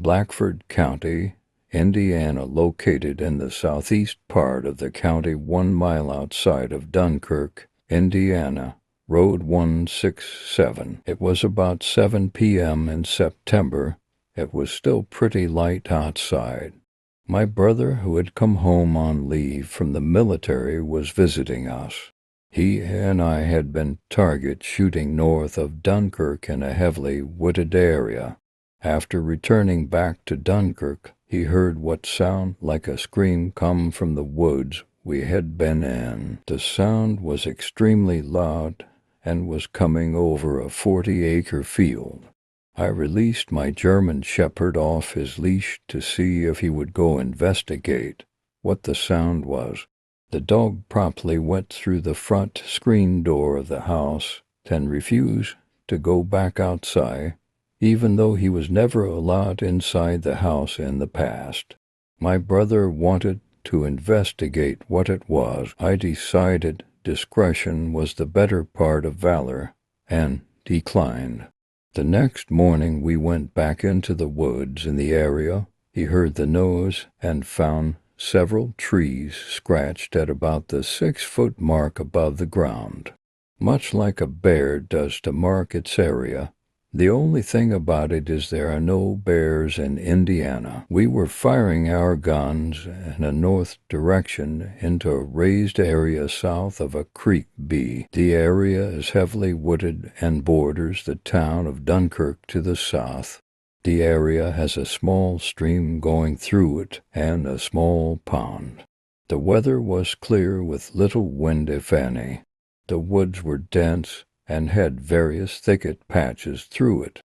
Blackford County, Indiana, located in the southeast part of the county 1 mile outside of Dunkirk, Indiana, Road 167. It was about 7 p.m. in September. It was still pretty light outside. My brother, who had come home on leave from the military, was visiting us. He and I had been target shooting north of Dunkirk in a heavily wooded area. After returning back to Dunkirk, he heard what sounded like a scream come from the woods we had been in. The sound was extremely loud and was coming over a 40-acre field. I released my German shepherd off his leash to see if he would go investigate what the sound was. The dog promptly went through the front screen door of the house, then refused to go back outside, even though he was never allowed inside the house in the past. My brother wanted to investigate what it was. I decided discretion was the better part of valor and declined. The next morning we went back into the woods in the area. He heard the noise and found several trees scratched at about the 6-foot mark above the ground, much like a bear does to mark its area. The only thing about it is there are no bears in Indiana. We were firing our guns in a north direction into a raised area south of a creek B. The area is heavily wooded and borders the town of Dunkirk to the south. The area has a small stream going through it and a small pond. The weather was clear with little wind, if any. The woods were dense and had various thicket patches through it.